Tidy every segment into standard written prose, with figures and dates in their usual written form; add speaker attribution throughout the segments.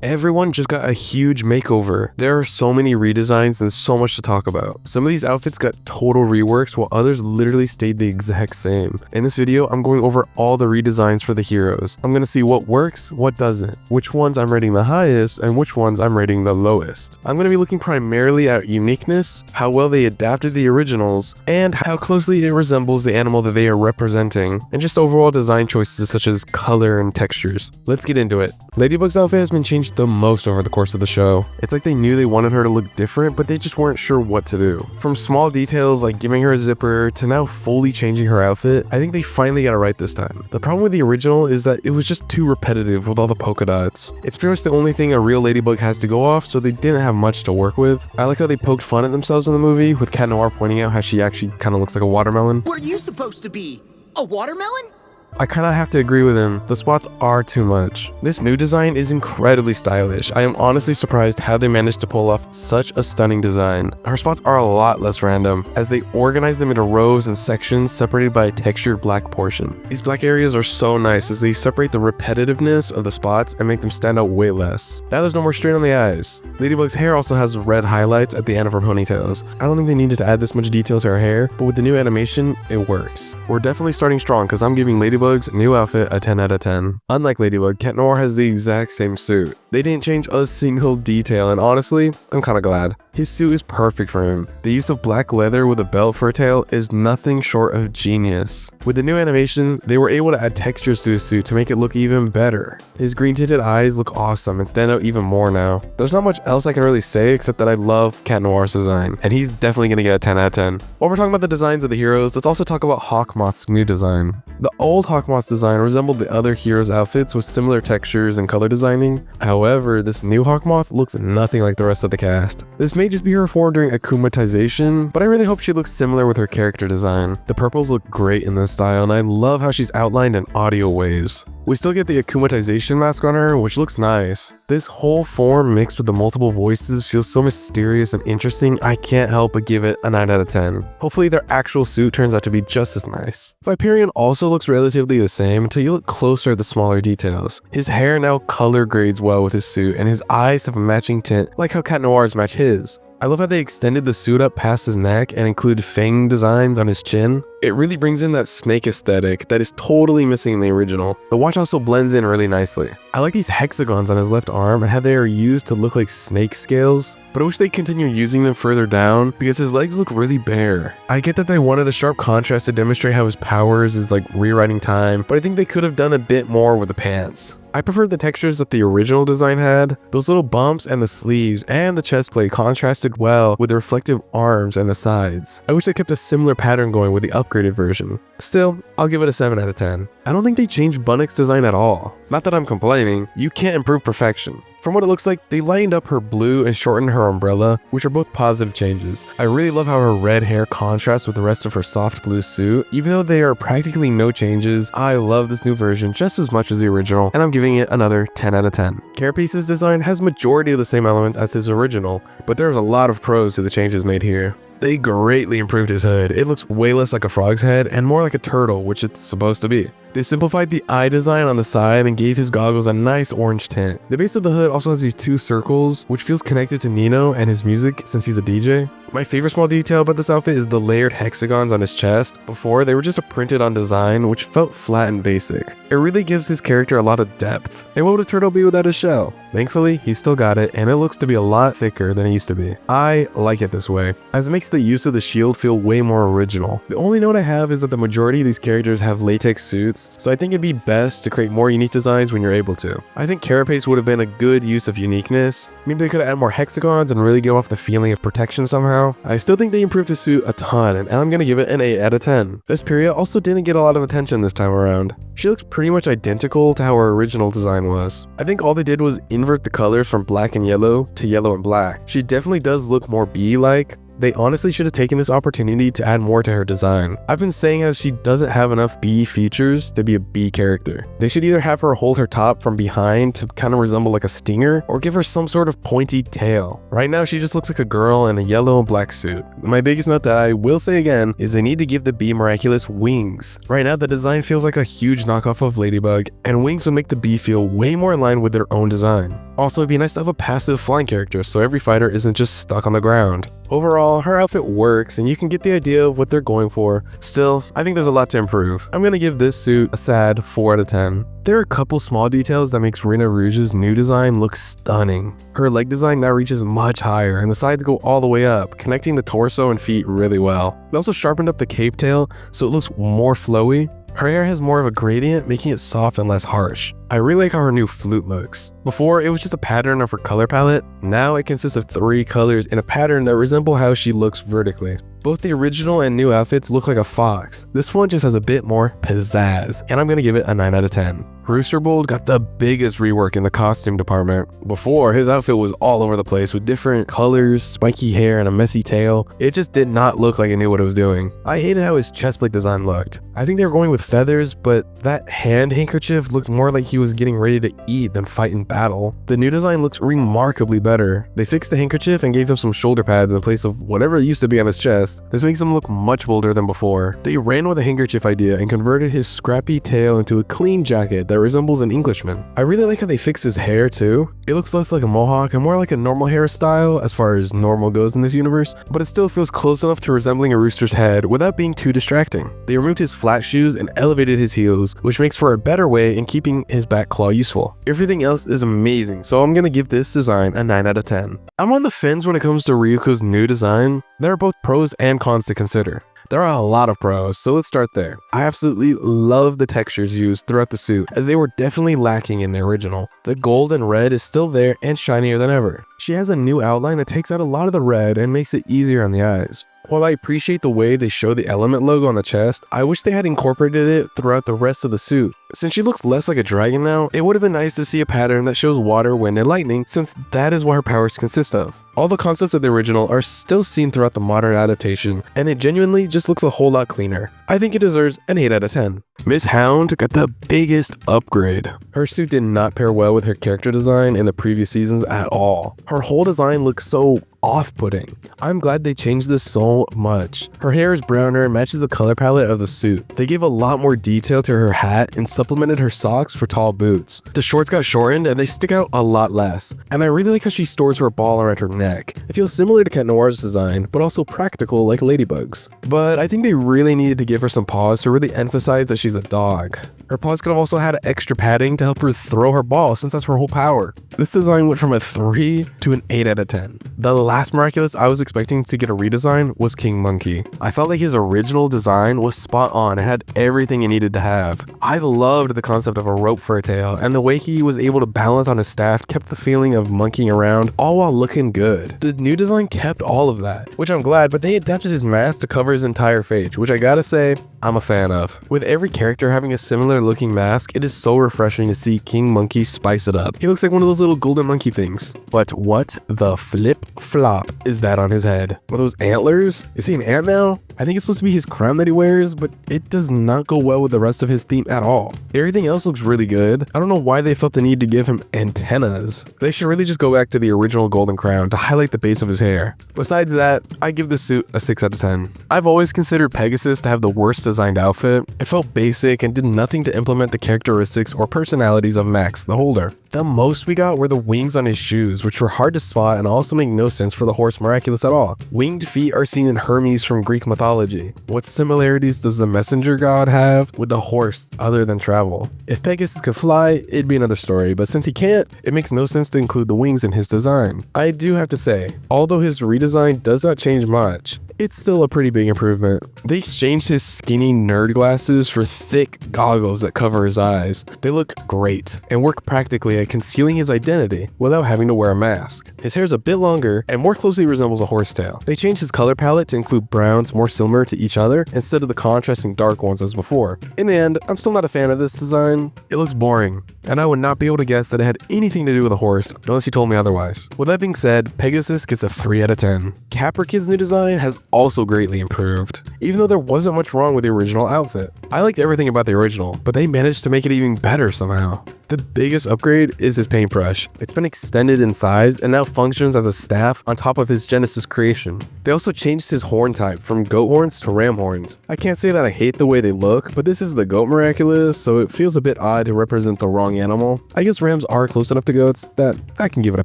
Speaker 1: Everyone just got a huge makeover. There are so many redesigns and so much to talk about. Some of these outfits got total reworks while others literally stayed the exact same. In this video, I'm going over all the redesigns for the heroes. I'm gonna see what works, what doesn't, which ones I'm rating the highest, and which ones I'm rating the lowest. I'm gonna be looking primarily at uniqueness, how well they adapted the originals, and how closely it resembles the animal that they are representing, and just overall design choices such as color and textures. Let's get into it. Ladybug's outfit has been changed the most over the course of the show. It's like they knew they wanted her to look different, but they just weren't sure what to do. From small details like giving her a zipper to now fully changing her outfit, I think they finally got it right this time. The problem with the original is that it was just too repetitive with all the polka dots. It's pretty much the only thing a real Ladybug has to go off, so they didn't have much to work with. I like how they poked fun at themselves in the movie, with Cat Noir pointing out how she actually kind of looks like a watermelon.
Speaker 2: What are you supposed to be? A watermelon?
Speaker 1: I kind of have to agree with him. The spots are too much. This new design is incredibly stylish. I am honestly surprised how they managed to pull off such a stunning design. Her spots are a lot less random, as they organize them into rows and sections separated by a textured black portion. These black areas are so nice as they separate the repetitiveness of the spots and make them stand out way less. Now there's no more straight on the eyes. Ladybug's hair also has red highlights at the end of her ponytails. I don't think they needed to add this much detail to her hair, but with the new animation, it works. We're definitely starting strong because I'm giving Ladybug's new outfit a 10 out of 10. Unlike Ladybug, Cat Noir has the exact same suit. They didn't change a single detail, and honestly, I'm kinda glad. His suit is perfect for him. The use of black leather with a belt for a tail is nothing short of genius. With the new animation, they were able to add textures to his suit to make it look even better. His green tinted eyes look awesome and stand out even more now. There's not much else I can really say except that I love Cat Noir's design, and he's definitely gonna get a 10 out of 10. While we're talking about the designs of the heroes, let's also talk about Hawkmoth's new design. The old Hawkmoth's design resembled the other heroes' outfits with similar textures and color designing. However, this new Hawkmoth looks nothing like the rest of the cast. This may just be her form during akumatization, but I really hope she looks similar with her character design. The purples look great in this style, and I love how she's outlined in audio waves. We still get the akumatization mask on her, which looks nice. This whole form mixed with the multiple voices feels so mysterious and interesting, I can't help but give it a 9 out of 10. Hopefully their actual suit turns out to be just as nice. Viperion also looks relatively the same until you look closer at the smaller details. His hair now color grades well with his suit, and his eyes have a matching tint like how Cat Noir's match his. I love how they extended the suit up past his neck and include fang designs on his chin. It really brings in that snake aesthetic that is totally missing in the original. The watch also blends in really nicely. I like these hexagons on his left arm and how they are used to look like snake scales, but I wish they continue using them further down because his legs look really bare. I get that they wanted a sharp contrast to demonstrate how his powers is like rewriting time, but I think they could have done a bit more with the pants. I prefer the textures that the original design had. Those little bumps and the sleeves and the chest plate contrasted well with the reflective arms and the sides. I wish they kept a similar pattern going with the upgraded version. Still, I'll give it a 7 out of 10. I don't think they changed Bunnyx's design at all. Not that I'm complaining, you can't improve perfection. From what it looks like, they lightened up her blue and shortened her umbrella, which are both positive changes. I really love how her red hair contrasts with the rest of her soft blue suit. Even though there are practically no changes, I love this new version just as much as the original, and I'm giving it another 10 out of 10. Carapace's design has majority of the same elements as his original, but there's a lot of pros to the changes made here. They greatly improved his hood. It looks way less like a frog's head and more like a turtle, which it's supposed to be. They simplified the eye design on the side and gave his goggles a nice orange tint. The base of the hood also has these two circles, which feels connected to Nino and his music since he's a DJ. My favorite small detail about this outfit is the layered hexagons on his chest. Before, they were just a printed on design, which felt flat and basic. It really gives his character a lot of depth. And what would a turtle be without his shell? Thankfully, he's still got it, and it looks to be a lot thicker than it used to be. I like it this way, as it makes the use of the shield feel way more original. The only note I have is that the majority of these characters have latex suits, so I think it'd be best to create more unique designs when you're able to. I think Carapace would have been a good use of uniqueness. Maybe they could add more hexagons and really give off the feeling of protection somehow. I still think they improved his suit a ton, and I'm gonna give it an 8 out of 10. Vesperia also didn't get a lot of attention this time around. She looks pretty much identical to how her original design was. I think all they did was invert the colors from black and yellow to yellow and black. She definitely does look more bee-like, They honestly should have taken this opportunity to add more to her design. I've been saying how she doesn't have enough bee features to be a bee character. They should either have her hold her top from behind to kind of resemble like a stinger, or give her some sort of pointy tail. Right now she just looks like a girl in a yellow and black suit. My biggest note that I will say again is they need to give the bee Miraculous wings. Right now the design feels like a huge knockoff of Ladybug, and wings would make the bee feel way more in line with their own design. Also, it'd be nice to have a passive flying character so every fighter isn't just stuck on the ground. Overall, her outfit works and you can get the idea of what they're going for. Still, I think there's a lot to improve. I'm gonna give this suit a sad 4 out of 10. There are a couple small details that makes Rena Rouge's new design look stunning. Her leg design now reaches much higher and the sides go all the way up, connecting the torso and feet really well. They also sharpened up the cape tail so it looks more flowy. Her hair has more of a gradient, making it soft and less harsh. I really like how her new flute looks. Before, it was just a pattern of her color palette. Now it consists of 3 colors in a pattern that resemble how she looks vertically. Both the original and new outfits look like a fox. This one just has a bit more pizzazz, and I'm gonna give it a 9 out of 10. Rooster Bold got the biggest rework in the costume department. Before, his outfit was all over the place with different colors, spiky hair, and a messy tail. It just did not look like it knew what it was doing. I hated how his chest plate design looked. I think they were going with feathers, but that hand handkerchief looked more like he was getting ready to eat than fight in battle. The new design looks remarkably better. They fixed the handkerchief and gave him some shoulder pads in place of whatever used to be on his chest. This makes him look much bolder than before. They ran with a handkerchief idea and converted his scrappy tail into a clean jacket that resembles an Englishman. I really like how they fixed his hair too. It looks less like a mohawk and more like a normal hairstyle as far as normal goes in this universe, but it still feels close enough to resembling a rooster's head without being too distracting. They removed his flat shoes and elevated his heels, which makes for a better way in keeping his back claw useful. Everything else is amazing, so I'm gonna give this design a 9 out of 10. I'm on the fence when it comes to Ryuko's new design. There are both pros and cons to consider. There are a lot of pros, so let's start there. I absolutely love the textures used throughout the suit, as they were definitely lacking in the original. The gold and red is still there and shinier than ever. She has a new outline that takes out a lot of the red and makes it easier on the eyes. While I appreciate the way they show the element logo on the chest, I wish they had incorporated it throughout the rest of the suit. Since she looks less like a dragon now, it would have been nice to see a pattern that shows water, wind, and lightning, since that is what her powers consist of. All the concepts of the original are still seen throughout the modern adaptation, and it genuinely just looks a whole lot cleaner. I think it deserves an 8 out of 10. Miss Hound got the biggest upgrade. Her suit did not pair well with her character design in the previous seasons at all. Her whole design looks so off-putting. I'm glad they changed this so much. Her hair is browner and matches the color palette of the suit. They gave a lot more detail to her hat and supplemented her socks for tall boots. The shorts got shortened and they stick out a lot less. And I really like how she stores her ball around her neck. It feels similar to Cat Noir's design, but also practical like Ladybug's. But I think they really needed to give her some paws to really emphasize that she's a dog. Her paws could have also had extra padding to help her throw her ball, since that's her whole power. This design went from a 3 to an 8 out of 10. The last Miraculous I was expecting to get a redesign was King Monkey. I felt like his original design was spot on and had everything it needed to have. I loved the concept of a rope for a tail, and the way he was able to balance on his staff kept the feeling of monkeying around, all while looking good. The new design kept all of that, which I'm glad, but they adapted his mask to cover his entire face, which I gotta say, I'm a fan of. With every character having a similar looking mask, it is so refreshing to see King Monkey spice it up. He looks like one of those little golden monkey things. But what the flip-flop is that on his head? Are those antlers? Is he an ant now? I think it's supposed to be his crown that he wears, but it does not go well with the rest of his theme at all. Everything else looks really good. I don't know why they felt the need to give him antennas. They should really just go back to the original golden crown to highlight the base of his hair. Besides that, I give the suit a 6 out of 10. I've always considered Pegasus to have the worst designed outfit. It felt basic and did nothing to implement the characteristics or personalities of Max, the holder. The most we got were the wings on his shoes, which were hard to spot and also make no sense for the horse Miraculous at all. Winged feet are seen in Hermes from Greek mythology. What similarities does the messenger god have with the horse other than travel? If Pegasus could fly, it'd be another story, but since he can't, it makes no sense to include the wings in his design. I do have to say, although his redesign does not change much, it's still a pretty big improvement. They exchanged his skin skinny nerd glasses for thick goggles that cover his eyes. They look great and work practically at concealing his identity without having to wear a mask. His hair is a bit longer and more closely resembles a horsetail. They changed his color palette to include browns more similar to each other instead of the contrasting dark ones as before. In the end, I'm still not a fan of this design. It looks boring, and I would not be able to guess that it had anything to do with a horse unless you told me otherwise. With that being said, Pegasus gets a 3 out of 10. Caprikid's new design has also greatly improved, even though there wasn't much wrong with the original outfit. I liked everything about the original, but they managed to make it even better somehow. The biggest upgrade is his paintbrush. It's been extended in size and now functions as a staff on top of his Genesis creation. They also changed his horn type from goat horns to ram horns. I can't say that I hate the way they look, but this is the goat Miraculous, so it feels a bit odd to represent the wrong animal. I guess rams are close enough to goats that I can give it a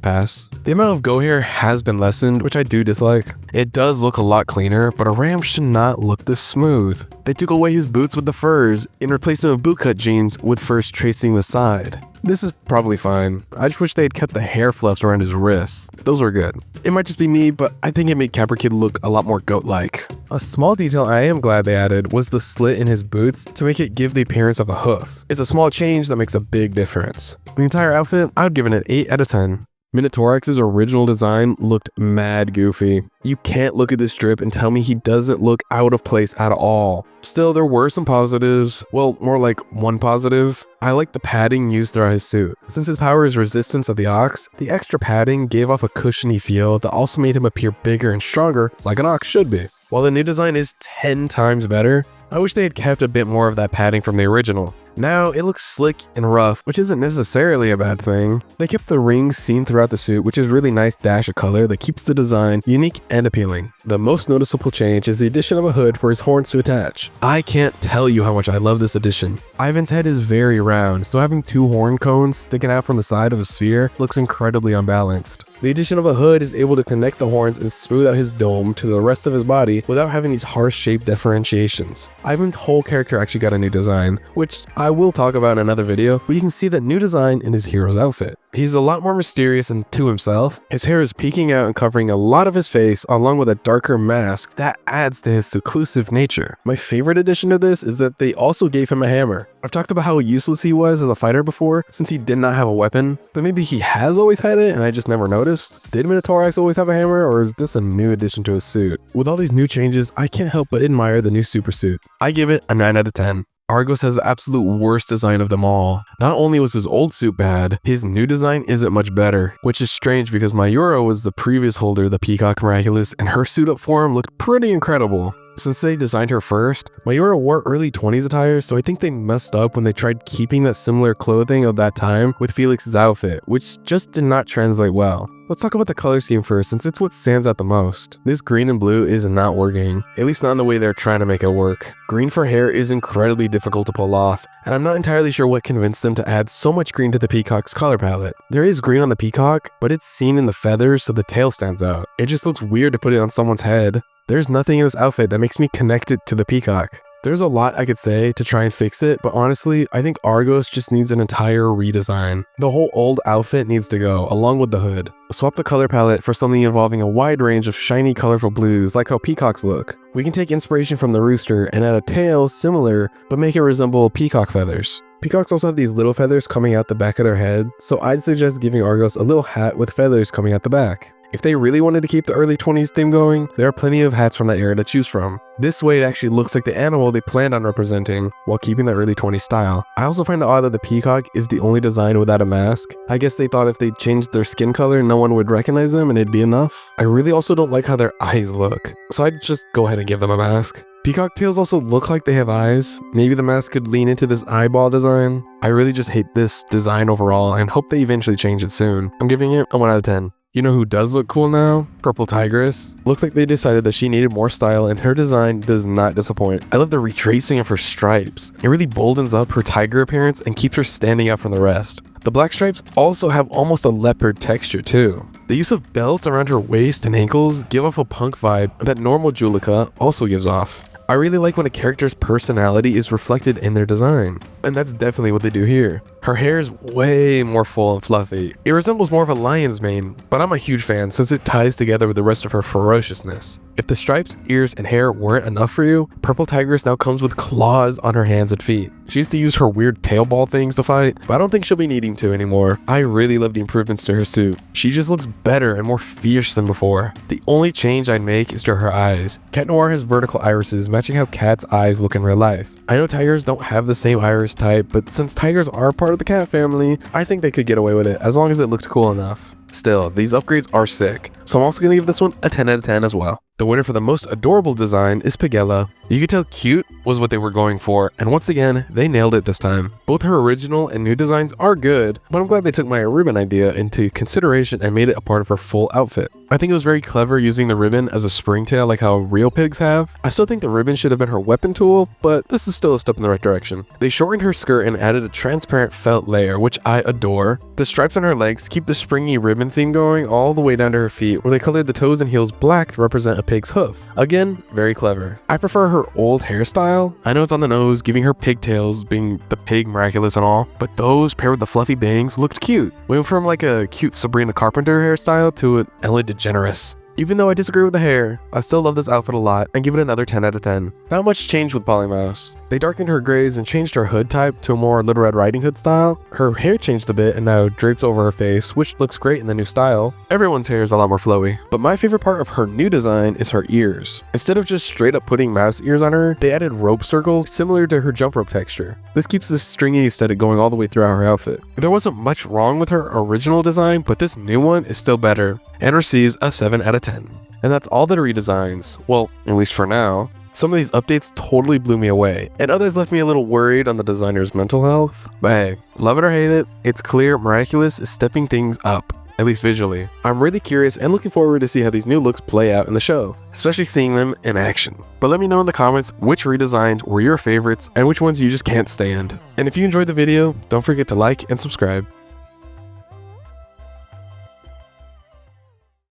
Speaker 1: pass. The amount of goat hair has been lessened, which I do dislike. It does look a lot cleaner, but a ram should not look this smooth. They took away his boots with the furs and replaced them with bootcut jeans with furs tracing the side. This is probably fine. I just wish they had kept the hair fluffs around his wrists. Those were good. It might just be me, but I think it made Caprikid look a lot more goat-like. A small detail I am glad they added was the slit in his boots to make it give the appearance of a hoof. It's a small change that makes a big difference. The entire outfit, I would give it an 8 out of 10. Minotaurox's original design looked mad goofy. You can't look at this strip and tell me he doesn't look out of place at all. Still, there were some positives. Well, more like one positive. I like the padding used throughout his suit. Since his power is resistance of the ox, the extra padding gave off a cushiony feel that also made him appear bigger and stronger like an ox should be. While the new design is 10 times better, I wish they had kept a bit more of that padding from the original. Now it looks slick and rough, which isn't necessarily a bad thing. They kept the rings seen throughout the suit, which is a really nice dash of color that keeps the design unique and appealing. The most noticeable change is the addition of a hood for his horns to attach. I can't tell you how much I love this addition. Ivan's head is very round, so having 2 horn cones sticking out from the side of a sphere looks incredibly unbalanced. The addition of a hood is able to connect the horns and smooth out his dome to the rest of his body without having these harsh shape differentiations. Ivan's whole character actually got a new design, which I will talk about in another video, but you can see that new design in his hero's outfit. He's a lot more mysterious and to himself. His hair is peeking out and covering a lot of his face along with a darker mask that adds to his seclusive nature. My favorite addition to this is that they also gave him a hammer. I've talked about how useless he was as a fighter before since he did not have a weapon, but maybe he has always had it and I just never noticed. Did Minotaurox always have a hammer, or is this a new addition to his suit? With all these new changes, I can't help but admire the new super suit. I give it a 9 out of 10. Argos has the absolute worst design of them all. Not only was his old suit bad, his new design isn't much better, which is strange because Mayura was the previous holder of the Peacock Miraculous and her suit up form looked pretty incredible. Since they designed her first, Mayura wore early 20s attire, so I think they messed up when they tried keeping that similar clothing of that time with Felix's outfit, which just did not translate well. Let's talk about the color scheme first, since it's what stands out the most. This green and blue is not working, at least not in the way they're trying to make it work. Green for hair is incredibly difficult to pull off, and I'm not entirely sure what convinced them to add so much green to the peacock's color palette. There is green on the peacock, but it's seen in the feathers so the tail stands out. It just looks weird to put it on someone's head. There's nothing in this outfit that makes me connect it to the peacock. There's a lot I could say to try and fix it, but honestly, I think Argos just needs an entire redesign. The whole old outfit needs to go, along with the hood. Swap the color palette for something involving a wide range of shiny, colorful blues, like how peacocks look. We can take inspiration from the rooster and add a tail similar, but make it resemble peacock feathers. Peacocks also have these little feathers coming out the back of their head, so I'd suggest giving Argos a little hat with feathers coming out the back. If they really wanted to keep the early 20s theme going, there are plenty of hats from that era to choose from. This way it actually looks like the animal they planned on representing while keeping the early 20s style. I also find it odd that the peacock is the only design without a mask. I guess they thought if they changed their skin color, no one would recognize them and it'd be enough. I really also don't like how their eyes look, so I'd just go ahead and give them a mask. Peacock tails also look like they have eyes. Maybe the mask could lean into this eyeball design. I really just hate this design overall and hope they eventually change it soon. I'm giving it a 1 out of 10. You know who does look cool now? Purple Tigress. Looks like they decided that she needed more style and her design does not disappoint. I love the retracing of her stripes. It really boldens up her tiger appearance and keeps her standing out from the rest. The black stripes also have almost a leopard texture too. The use of belts around her waist and ankles give off a punk vibe that normal Julika also gives off. I really like when a character's personality is reflected in their design, and that's definitely what they do here. Her hair is way more full and fluffy. It resembles more of a lion's mane, but I'm a huge fan since it ties together with the rest of her ferociousness. If the stripes, ears, and hair weren't enough for you, Purple Tigress now comes with claws on her hands and feet. She used to use her weird tail ball things to fight, but I don't think she'll be needing to anymore. I really love the improvements to her suit. She just looks better and more fierce than before. The only change I'd make is to her eyes. Cat Noir has vertical irises matching how Cat's eyes look in real life. I know tigers don't have the same iris type, but since tigers are part of the cat family, I think they could get away with it as long as it looked cool enough. Still, these upgrades are sick, so I'm also going to give this one a 10 out of 10 as well. The winner for the most adorable design is Pigella. You can tell cute was what they were going for, and once again, they nailed it this time. Both her original and new designs are good, but I'm glad they took my ribbon idea into consideration and made it a part of her full outfit. I think it was very clever using the ribbon as a springtail like how real pigs have. I still think the ribbon should have been her weapon tool, but this is still a step in the right direction. They shortened her skirt and added a transparent felt layer, which I adore. The stripes on her legs keep the springy ribbon theme going all the way down to her feet, where they colored the toes and heels black to represent a pig's hoof. Again, very clever. I prefer her old hairstyle. I know it's on the nose, giving her pigtails, being the pig miraculous and all, but those paired with the fluffy bangs looked cute. We went from like a cute Sabrina Carpenter hairstyle to an Ellen DeGeneres. Even though I disagree with the hair, I still love this outfit a lot and give it another 10 out of 10. Not much changed with Polymouse. They darkened her grays and changed her hood type to a more Little Red Riding Hood style. Her hair changed a bit and now drapes over her face, which looks great in the new style. Everyone's hair is a lot more flowy, but my favorite part of her new design is her ears. Instead of just straight up putting mouse ears on her, they added rope circles similar to her jump rope texture. This keeps this stringy aesthetic going all the way throughout her outfit. There wasn't much wrong with her original design, but this new one is still better and receives a 7 out of 10. And that's all the redesigns, well, at least for now. Some of these updates totally blew me away, and others left me a little worried on the designer's mental health. But hey, love it or hate it, it's clear Miraculous is stepping things up, at least visually. I'm really curious and looking forward to see how these new looks play out in the show, especially seeing them in action. But let me know in the comments which redesigns were your favorites and which ones you just can't stand. And if you enjoyed the video, don't forget to like and subscribe.